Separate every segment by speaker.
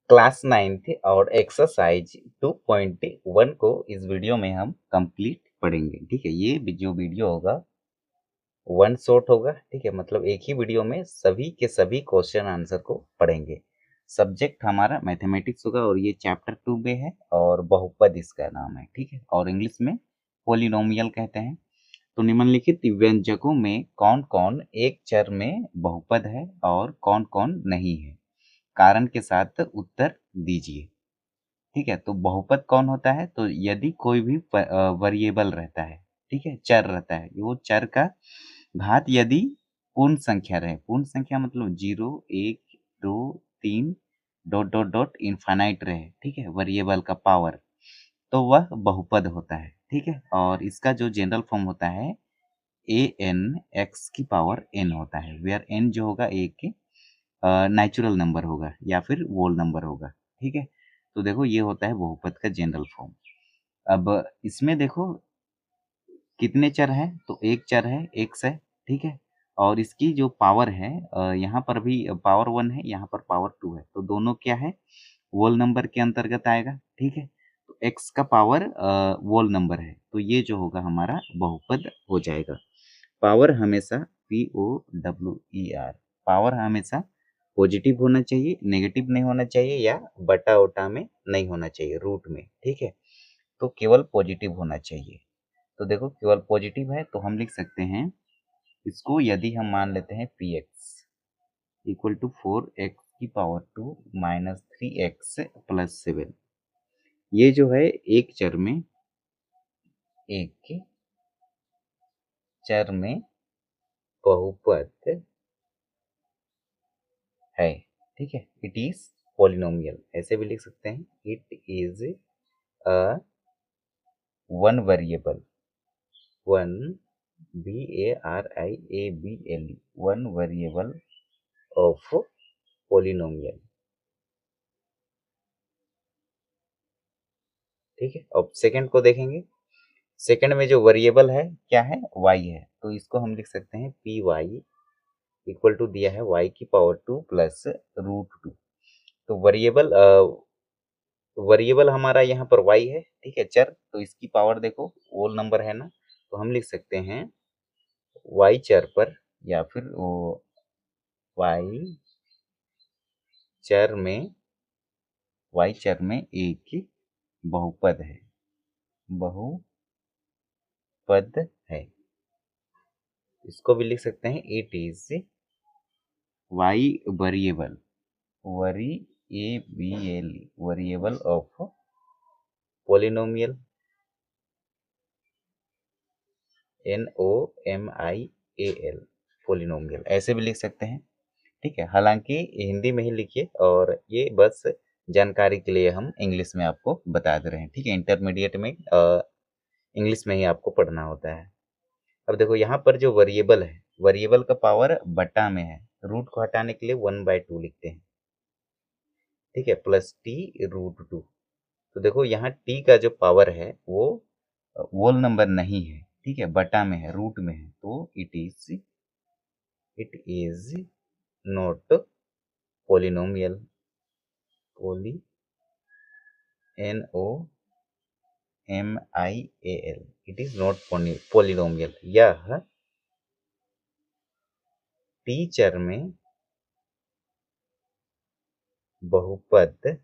Speaker 1: Class 9th और exercise 2.1 को इस वीडियो में हम कंप्लीट पढ़ेंगे। ठीक है, ये जो वीडियो होगा वन शॉट होगा। ठीक है, मतलब एक ही वीडियो में सभी के सभी क्वेश्चन आंसर को पढ़ेंगे। सब्जेक्ट हमारा मैथमेटिक्स होगा और ये चैप्टर 2 में है और बहुपद इसका नाम है। ठीक है, और इंग्लिश में पोलिनोमियल कहते हैं। तो निम्नलिखित व्यंजकों में कौन कौन एक चर में बहुपद है और कौन कौन नहीं है, कारण के साथ उत्तर दीजिए। ठीक है, तो बहुपद कौन होता है? तो यदि कोई भी वेरिएबल रहता है, ठीक है, चर रहता है, वो चर का घात यदि पूर्ण संख्या रहे, पूर्ण संख्या मतलब 0 1 2 3 डॉट डॉट डॉट इनफाइनाइट रहे, ठीक है, वेरिएबल का पावर, तो वह बहुपद होता है। ठीक है, और इसका जो जनरल फॉर्म होता है ए एन एक्स की पावर एन होता है, वेयर एन जो होगा एक नेचुरल नंबर होगा या फिर वोल नंबर होगा। ठीक है, तो देखो ये होता है बहुपद का जनरल फॉर्म। अब इसमें देखो कितने चर हैं, तो एक चर है एक्स है। ठीक है, और इसकी जो पावर है यहाँ पर भी पावर 1 है, यहाँ पर पावर 2 है, तो दोनों क्या है, वोल नंबर के अंतर्गत आएगा। ठीक है, तो एक्स का पावर वोल नंबर है, तो ये जो होगा हमारा बहुपद हो जाएगा। पावर हमेशा POWER, पावर हमेशा पॉजिटिव होना चाहिए, नेगेटिव नहीं होना चाहिए, या बटा उटा में नहीं होना चाहिए, रूट में। ठीक है, तो केवल पॉजिटिव होना चाहिए। तो देखो केवल पॉजिटिव है तो हम लिख सकते हैं इसको, यदि हम मान लेते हैं PX इक्वल टू 4x की पावर 2 माइनस 3x प्लस 7, ये जो है एक चर में बहुपद है। ठीक है, इट इज पॉलिनोमियल, ऐसे भी लिख सकते हैं, it is a one variable, one VARIABLE, one variable of polynomial. ठीक है, अब सेकंड को देखेंगे। सेकंड में जो वेरिएबल है क्या है, y है, तो इसको हम लिख सकते हैं PY इक्वल टू दिया है y की पावर 2 प्लस रूट 2। तो वेरिएबल हमारा यहाँ पर y है। ठीक है, चर, तो इसकी पावर देखो होल नंबर है ना, तो हम लिख सकते हैं y चर पर, या फिर y चर में एक बहुपद है, बहुपद है। इसको भी लिख सकते हैं it is y variable, variable of polynomial, NOMIAL, polynomial, ऐसे भी लिख सकते हैं। ठीक है, हालांकि हिंदी में ही लिखिए, और ये बस जानकारी के लिए हम इंग्लिश में आपको बता दे रहे हैं। ठीक है, इंटरमीडिएट में इंग्लिश में ही आपको पढ़ना होता है। अब देखो यहाँ पर जो वेरिएबल है, वेरिएबल का पावर बटा में है, रूट को हटाने के लिए 1/2 लिखते हैं। ठीक है, प्लस टी रूट 2। तो देखो यहाँ टी का जो पावर है वो होल नंबर नहीं है, ठीक है, बटा में है, रूट में है, तो it is not polynomial, poly NOMIAL, it is not polynomial. यह टी चर में बहुपद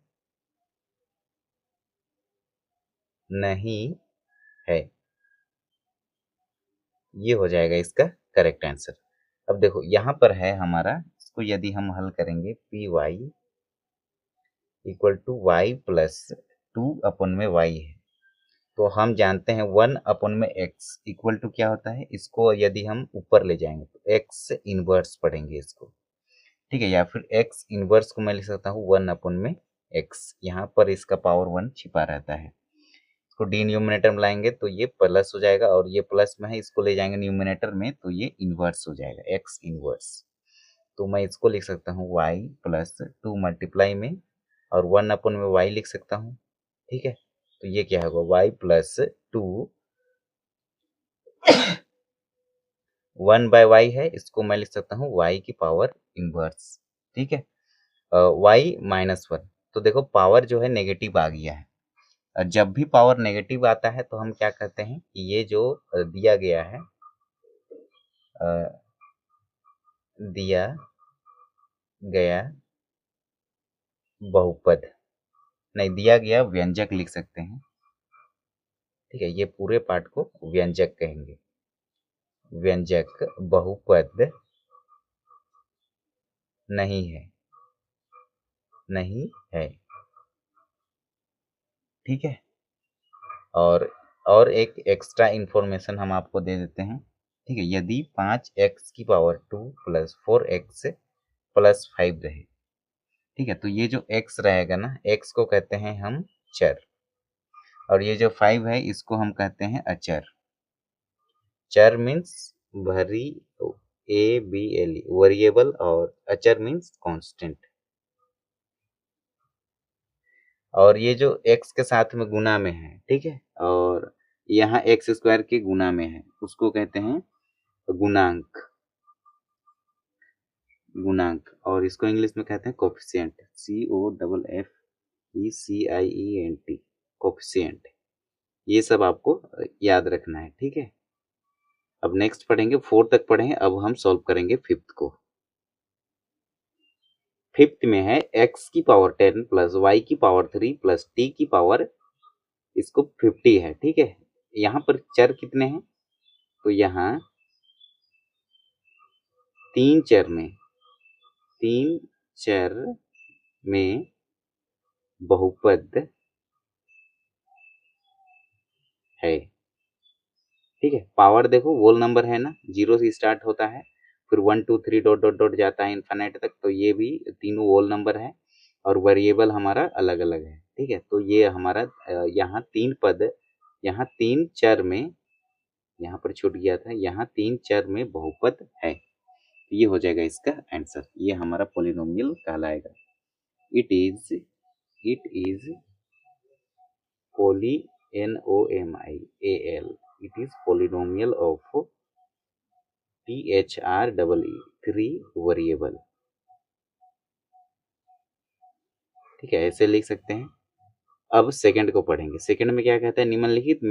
Speaker 1: नहीं है। ये हो जाएगा इसका करेक्ट आंसर। अब देखो यहाँ पर है हमारा, इसको यदि हम हल करेंगे, PY equal to y plus 2/y है, तो हम जानते हैं 1/x इक्वल टू क्या होता है, इसको यदि हम ऊपर ले जाएंगे तो x इनवर्स पढ़ेंगे इसको। ठीक है, या फिर x इनवर्स को मैं लिख सकता हूँ 1/x, यहाँ पर इसका पावर 1 छिपा रहता है। इसको डिनोमिनेटर में लाएंगे तो ये प्लस हो जाएगा, और ये प्लस में है, इसको ले जाएंगे न्यूमिनेटर में तो ये इनवर्स हो जाएगा, x इनवर्स। तो मैं इसको लिख सकता हूँ y प्लस 2 मल्टीप्लाई में, और 1/y लिख सकता हूँ। ठीक है, तो ये क्या होगा, y प्लस 2 1/y है, इसको मैं लिख सकता हूँ y की पावर इनवर्स। ठीक है, y माइनस 1, तो देखो पावर जो है नेगेटिव आ गया है। और जब भी पावर नेगेटिव आता है तो हम क्या कहते हैं कि ये जो दिया गया है दिया गया बहुपद, नहीं दिया गया व्यंजक लिख सकते हैं, ठीक है। ये पूरे पार्ट को व्यंजक कहेंगे। व्यंजक बहुपद नहीं है, नहीं है, ठीक है। और एक एक्स्ट्रा इंफॉर्मेशन हम आपको दे देते हैं, ठीक है। यदि 5x की पावर 2 प्लस 4x प्लस 5 रहे, ठीक है, तो ये जो x रहेगा ना, x को कहते हैं हम चर, और ये जो 5 है इसको हम कहते हैं अचर। चर मीन्स भरी ABLE वेरिएबल, और अचर मीन्स कांस्टेंट। और ये जो x के साथ में गुना में है, ठीक है, और यहाँ एक्स स्क्वायर के गुना में है, उसको कहते हैं गुणांक। गुणांक, और इसको इंग्लिश में कहते हैं कोफिशिएंट, COFFECIENT, कोफिशिएंट। ये सब आपको याद रखना है, ठीक है। अब नेक्स्ट पढ़ेंगे, 4 तक पढ़े हैं, अब हम सॉल्व करेंगे 5th को। 5th में है x की पावर 10 प्लस y की पावर 3 प्लस t की पावर, इसको 50 है, ठीक है। यहाँ पर चर कितने हैं, तो यहाँ तीन चर में बहुपद है, ठीक है। पावर देखो वोल नंबर है ना, 0 से स्टार्ट होता है, फिर 1 2 3 डॉट डॉट डॉट जाता है इन्फिनिट तक, तो ये भी तीनों वोल नंबर है, और वेरिएबल हमारा अलग अलग है, ठीक है। तो ये हमारा यहाँ तीन पद, यहाँ तीन चर में, यहाँ पर छूट गया था, यहाँ तीन चर में बहुपद है, ये हो जाएगा इसका आंसर। ये हमारा पोलिनोमियल कहलाएगा। It is POLYNOMIAL, it is polynomial of THREE, 3 variable, ठीक है, ऐसे लिख सकते हैं। अब सेकंड को पढ़ेंगे। सेकंड में क्या कहता है, निम्नलिखित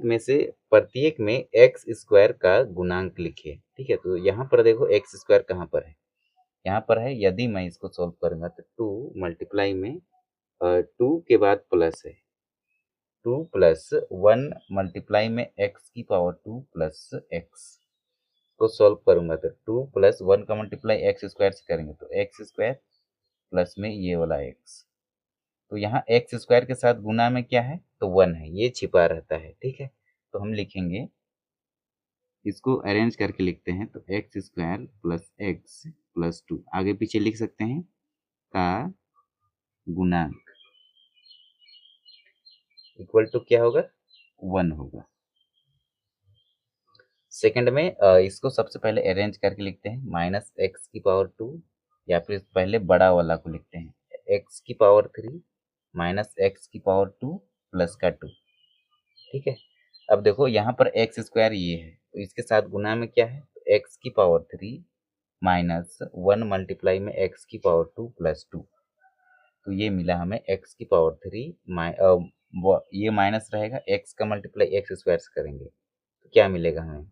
Speaker 1: में से प्रत्येक में एक्स स्क्वायर का गुणांक लिखिए, ठीक है। तो यहाँ पर देखो एक्स स्क्वायर कहाँ पर है, यहाँ पर है। यदि मैं इसको सॉल्व करूंगा तो 2 मल्टीप्लाई में 2 के बाद प्लस है, 2 प्लस 1 मल्टीप्लाई में x की पावर 2 प्लस x को सॉल्व करूंगा तो 2 प्लस 1 का मल्टीप्लाई एक्स स्क्वायर से करेंगे तो एक्स स्क्वायर प्लस में ये वाला x। तो यहाँ एक्स स्क्वायर के साथ गुना में क्या है, तो 1 है, ये छिपा रहता है, ठीक है। तो हम लिखेंगे, इसको अरेंज करके लिखते हैं, तो x square plus x plus 2 आगे पीछे लिख सकते हैं का गुणांक इक्वल टू क्या होगा, 1 होगा। सेकंड में इसको सबसे पहले अरेंज करके लिखते हैं, माइनस एक्स की पावर 2, या फिर पहले बड़ा वाला को लिखते हैं, एक्स की पावर 3 माइनस एक्स की पावर 2 प्लस का 2, ठीक है। अब देखो यहाँ पर एक्स स्क्वायर ये है, तो इसके साथ गुना में क्या है, तो एक्स की पावर 3 माइनस 1 मल्टीप्लाई में एक्स की पावर 2 प्लस 2, तो ये मिला हमें एक्स की पावर 3 ये माइनस रहेगा, एक्स का मल्टीप्लाई एक्स स्क्वायर से करेंगे तो क्या मिलेगा हमें,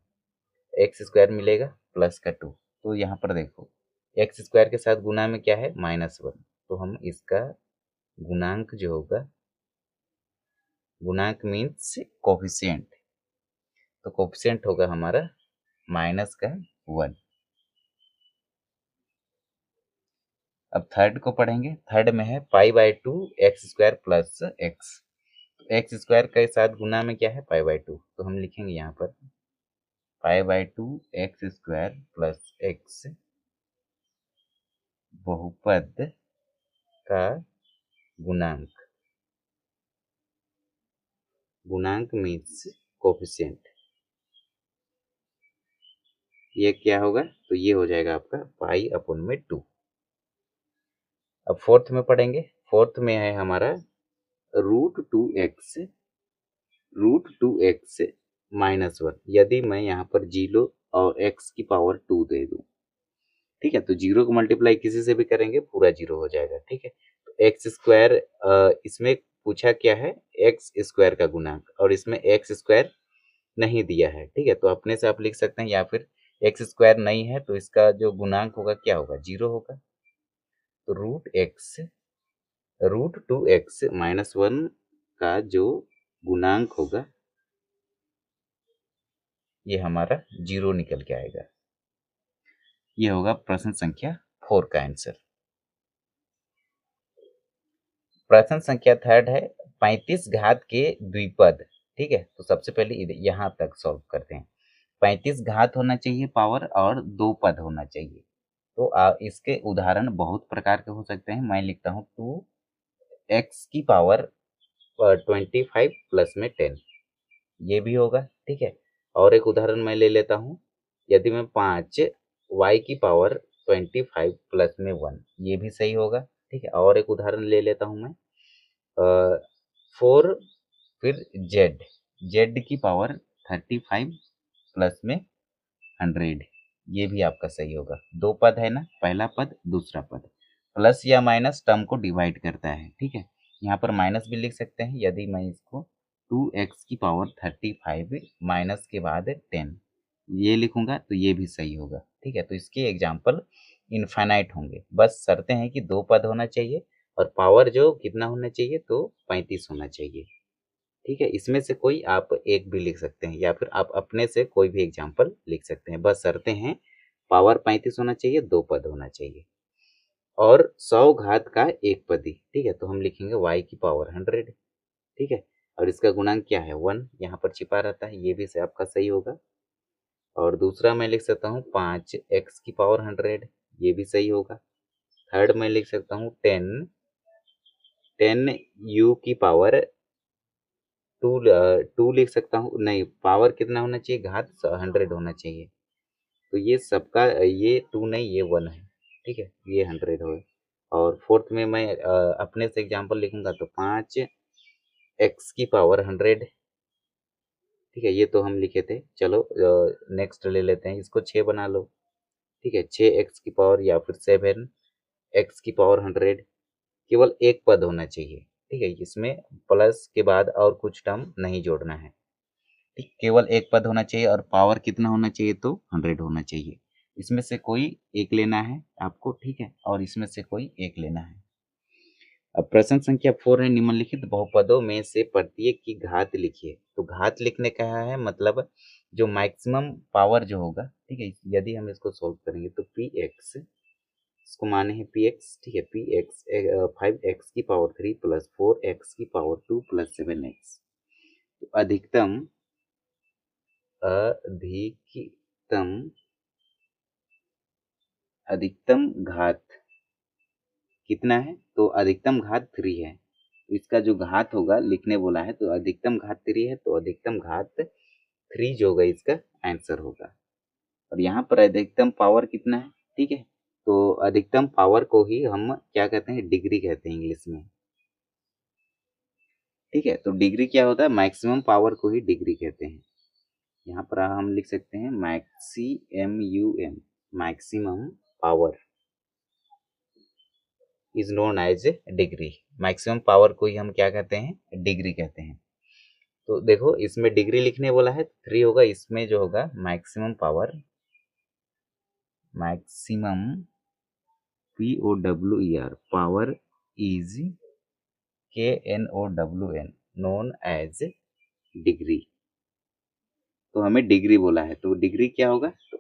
Speaker 1: एक्स स्क्वायर मिलेगा प्लस का 2। तो यहाँ पर देखो एक्स स्क्वायर के साथ गुना में क्या है, -1, तो हम इसका गुणांक जो होगा, गुणांक मीन्स कोफिशिएंट, तो कोफिशिएंट होगा हमारा माइनस का 1। अब थर्ड को पढ़ेंगे। थर्ड में है π/2 x square plus x, x square के साथ गुना में क्या है, π/2, तो हम लिखेंगे यहाँ पर π/2 एक्स स्क्वायर प्लस एक्स बहुपद का गुणांक, गुणांक मीन्स कोफिशिएंट, ये क्या होगा, तो ये हो जाएगा आपका π/2। अब फोर्थ में पढ़ेंगे। फोर्थ में है हमारा √2x -1, यदि मैं यहाँ पर 0 और x की पावर 2 दे दूं, ठीक है, तो जीरो को मल्टीप्लाई किसी से भी करेंगे पूरा जीरो हो जाएगा। ठीक है, तो एक्स स्क्वायर इसमें पूछा क्या है, एक्स स्क्वायर का गुणांक, और इसमें एक्स स्क्वायर नहीं दिया है। ठीक है, तो अपने से आप लिख सकते हैं, या फिर एक्स स्क्वायर नहीं है तो इसका जो गुणांक होगा क्या होगा, जीरो होगा। तो root two x minus one का जो गुणांक होगा ये हमारा जीरो निकल के आएगा। ये होगा प्रश्न संख्या 4 का आंसर। प्रश्न संख्या 3 है 35 घात के द्विपद। ठीक है, तो सबसे पहले यहाँ तक सॉल्व करते हैं। 35 घात होना चाहिए पावर और 2 पद होना चाहिए। तो इसके उदाहरण बहुत प्रकार के हो सकते हैं। मैं लिखता हूँ 2x की पावर 25 प्लस में 10, ये भी होगा। ठीक है, और एक उदाहरण मैं ले लेता हूँ, यदि मैं 5y की पावर 25 प्लस में 1, ये भी सही होगा। ठीक है, और एक उदाहरण ले लेता हूँ मैं 4 फिर z की पावर 35 प्लस में 100, ये भी आपका सही होगा। दो पद है ना, पहला पद दूसरा पद, प्लस या माइनस टर्म को डिवाइड करता है। ठीक है, यहाँ पर माइनस भी लिख सकते हैं। यदि मैं इसको 2x की पावर 35 माइनस के बाद 10 ये लिखूंगा तो ये भी सही होगा। ठीक है, तो इसके एग्जाम्पल इनफाइनाइट होंगे। बस शर्तें हैं कि दो पद होना चाहिए और पावर जो कितना होना चाहिए, तो 35 होना चाहिए। ठीक है, इसमें से कोई आप एक भी लिख सकते हैं, या फिर आप अपने से कोई भी एग्जाम्पल लिख सकते हैं। बस शर्तें हैं, पावर 35 होना चाहिए, दो पद होना चाहिए, और 100 घात का एक पदी। ठीक है, तो हम लिखेंगे y की पावर 100। ठीक है, और इसका गुणांक क्या है, 1 यहाँ पर छिपा रहता है, ये भी से आपका सही होगा। और दूसरा मैं लिख सकता हूँ 5x की पावर 100, ये भी सही होगा। थर्ड मैं लिख सकता हूँ 10 u की पावर 2 लिख सकता हूँ। नहीं, पावर कितना होना चाहिए, घात 100 होना चाहिए। तो ये सबका ये 2 नहीं, ये 1 है। ठीक है, ये 100 हो। और फोर्थ में मैं अपने से एग्जांपल लिखूंगा तो 5x की पावर 100। ठीक है, ये तो हम लिखे थे। चलो नेक्स्ट ले लेते हैं, इसको 6 बना लो। ठीक है, 6x की पावर या फिर 7x की पावर 100, केवल एक पद होना चाहिए। ठीक है, इसमें प्लस के बाद और कुछ टर्म नहीं जोड़ना है। ठीक, केवल एक पद होना चाहिए और पावर कितना होना चाहिए, तो 100 होना चाहिए। इसमें से कोई एक लेना है आपको। ठीक है, और इसमें से कोई एक लेना है। अब प्रश्न संख्या 4 है निम्नलिखित बहुपदों में से प्रत्येक की घात लिखिए। तो घात लिखने का है मतलब जो मैक्सिमम पावर जो होगा। ठीक है, यदि हम इसको सोल्व करेंगे तो px, इसको माने हैं px। ठीक है, px 5x की पावर 3 प्लस 4x की पावर 2 प्लस 7x। तो अधिकतम घात कितना है, तो अधिकतम घात 3 है। तो इसका जो घात होगा लिखने बोला है, तो अधिकतम घात 3 है, तो अधिकतम घात 3 जो होगा इसका आंसर होगा। और यहाँ पर अधिकतम पावर कितना है। ठीक है, तो अधिकतम पावर को ही हम क्या कहते हैं, डिग्री कहते हैं इंग्लिश में। ठीक है, तो डिग्री क्या होता है, मैक्सिमम पावर को ही डिग्री कहते हैं। यहाँ पर हम लिख सकते हैं maximum, maximum power is known as degree. Maximum power को ही हम क्या कहते हैं, डिग्री कहते हैं। तो देखो इसमें डिग्री लिखने बोला है 3 होगा, इसमें जो होगा maximum power, maximum POWER power is KNOWN known as degree. तो हमें डिग्री बोला है, तो डिग्री क्या होगा, तो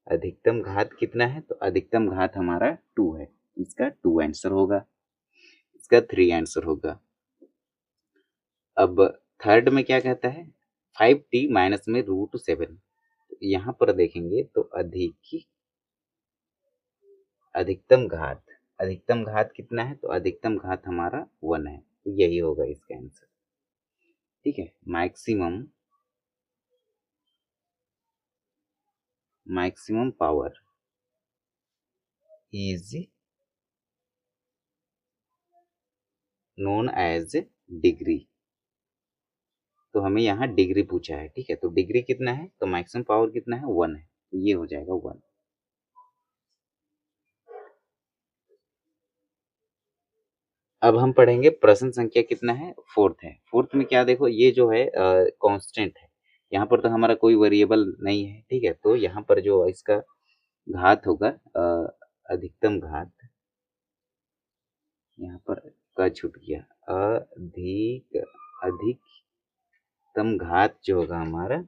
Speaker 1: अधिकतम घात कितना है, तो अधिकतम घात हमारा 2 है। इसका 2 आंसर होगा, इसका 3 आंसर होगा। अब थर्ड में क्या कहता है, 5t माइनस में √7। यहाँ पर देखेंगे तो अधिकतम घात कितना है, तो अधिकतम घात हमारा 1 है, तो यही होगा इसका आंसर। ठीक है, maximum power is known as degree. तो हमें यहाँ डिग्री पूछा है। ठीक है, तो डिग्री कितना है, तो मैक्सिमम पावर कितना है, 1 है। तो ये हो जाएगा 1। अब हम पढ़ेंगे प्रश्न संख्या कितना है, फोर्थ है। फोर्थ में क्या देखो, ये जो है कांस्टेंट है, यहाँ पर तो हमारा कोई वेरिएबल नहीं है, ठीक है। तो यहाँ पर जो इसका घात होगा, अधिकतम घात, यहाँ पर क छूट गया, अधिकतम घात जो होगा हमारा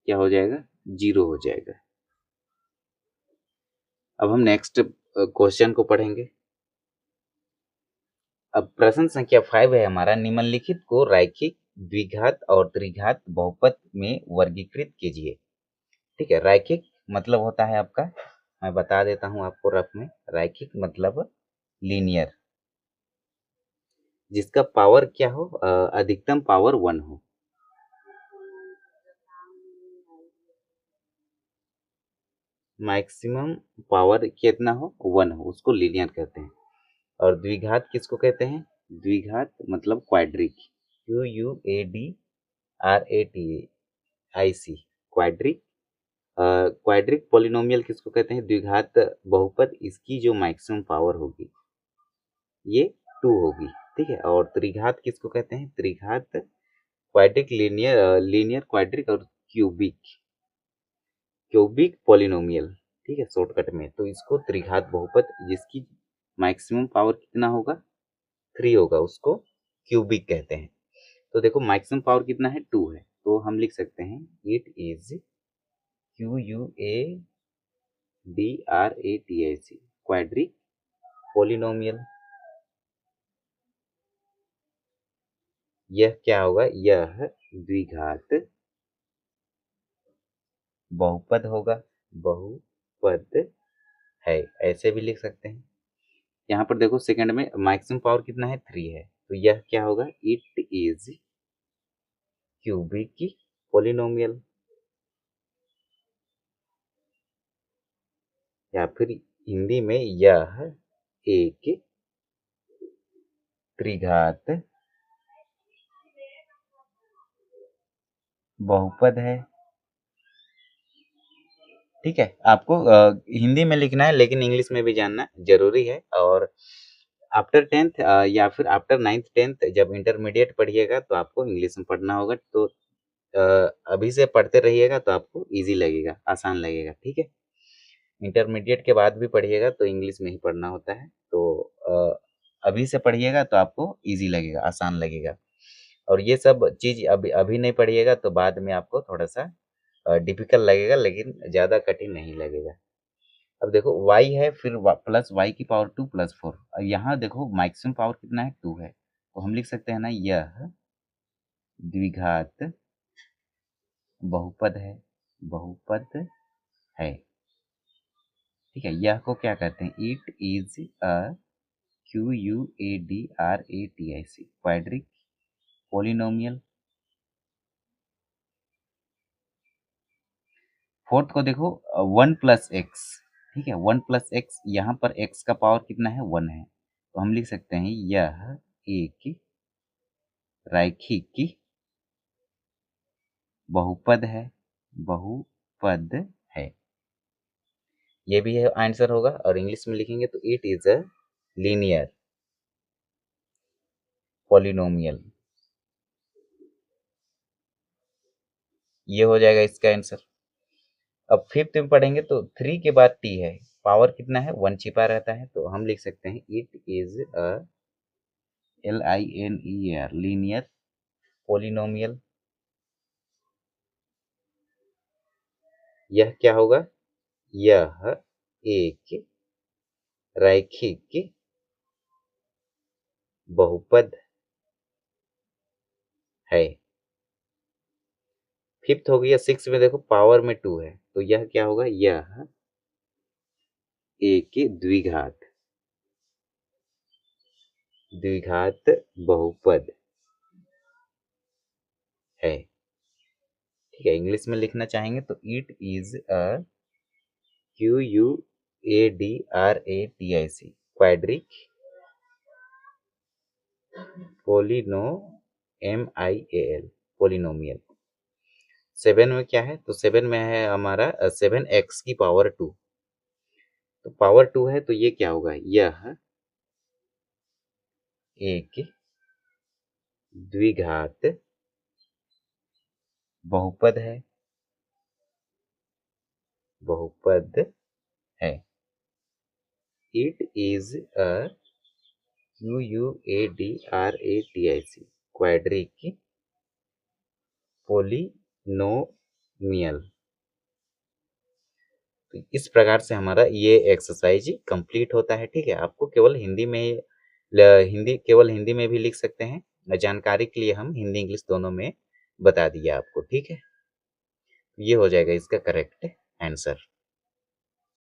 Speaker 1: क्या हो जाएगा, 0 हो जाएगा। अब हम नेक्स्ट क्वेश्चन को पढ़ेंगे। अब प्रश्न संख्या 5 है हमारा, निम्नलिखित को रैखिक द्विघात और त्रिघात बहुपद में वर्गीकृत कीजिए। ठीक है, रैखिक मतलब होता है आपका, मैं बता देता हूं आपको रफ में। रैखिक मतलब लीनियर, जिसका पावर क्या हो, अधिकतम पावर 1 हो। मैक्सिमम पावर कितना हो, 1 हो, उसको लीनियर कहते हैं। और द्विघात किसको कहते हैं, द्विघात मतलब quadric, QUADRATIC, quadric. Quadric polynomial किसको कहते हैं, द्विघात बहुपद, इसकी जो मैक्सिमम पावर होगी ये 2 होगी, ठीक है। और त्रिघात किसको कहते हैं, त्रिघात क्वाड्रिक, लीनियर क्वाड्रिक और क्यूबिक, क्यूबिक पॉलिनोमियल, ठीक है, शॉर्टकट में। तो इसको त्रिघात बहुपद जिसकी मैक्सिमम पावर कितना होगा, 3 होगा, उसको क्यूबिक कहते हैं। तो देखो मैक्सिमम पावर कितना है, 2 है, तो हम लिख सकते हैं it is QUADRATIC, quadric polynomial. यह क्या होगा, यह द्विघात बहुपद होगा, बहुपद है, ऐसे भी लिख सकते हैं। यहाँ पर देखो सेकंड में मैक्सिमम पावर कितना है, 3 है, तो यह क्या होगा, इट इज क्यूबिक पॉलिनोमियल। या फिर हिंदी में यह एक त्रिघात बहुपद है। ठीक है, आपको हिंदी में लिखना है, लेकिन इंग्लिश में भी जानना जरूरी है। और आफ्टर 10th या फिर आफ्टर 9th 10th जब इंटरमीडिएट पढ़िएगा तो आपको इंग्लिश में पढ़ना होगा। तो अभी से पढ़ते रहिएगा तो आपको इजी लगेगा, आसान लगेगा, ठीक है। इंटरमीडिएट के बाद भी पढ़िएगा तो इंग्लिश में ही पढ़ना होता है। तो अभी से पढ़िएगा तो आपको इजी लगेगा, आसान लगेगा। और ये सब चीज़ अभी अभी नहीं पढ़िएगा तो बाद में आपको थोड़ा सा डिफिकल्ट लगेगा, लेकिन ज़्यादा कठिन नहीं लगेगा। अब देखो y है, फिर प्लस वाई की पावर 2 प्लस 4। यहाँ देखो मैक्सिमम पावर कितना है, 2 है, तो हम लिख सकते हैं ना, यह द्विघात बहुपद है, बहुपद है, ठीक है। यह को क्या कहते हैं, it is a QUADRATIC, quadric polynomial. Fourth को देखो 1 प्लस एक्स, ठीक है, 1 प्लस एक्स, यहाँ पर x का पावर कितना है, 1 है, तो हम लिख सकते हैं यह एक रैखिक बहुपद है, बहुपद है। ये भी है आंसर होगा। और इंग्लिश में लिखेंगे तो it is a linear polynomial, ये हो जाएगा इसका आंसर। अब फिफ्थ में पढ़ेंगे तो 3 के बाद t है, पावर कितना है, 1 छिपा रहता है, तो हम लिख सकते हैं it is a LINER, linear polynomial. यह क्या होगा, यह एक रैखिक बहुपद है। फिफ्थ हो गया। सिक्स में देखो पावर में 2 है, तो यह क्या होगा, यह एक द्विघात, द्विघात बहुपद है, ठीक है। इंग्लिश में लिखना चाहेंगे तो it is a QUADRATIC, quadric polynomial MIAL, polynomial. 7 में क्या है, तो 7 में है हमारा 7x की पावर 2। तो पावर 2 है तो ये क्या होगा, यह एक द्विघात बहुपद है, बहुपद है। It is a QUADRATIC quadric polynomial. तो इस प्रकार से हमारा ये एक्सरसाइज कंप्लीट होता है। ठीक है, आपको केवल हिंदी में केवल हिंदी में भी लिख सकते हैं। जानकारी के लिए हम हिंदी इंग्लिश दोनों में बता दिया आपको। ठीक है, ये हो जाएगा इसका करेक्ट आंसर।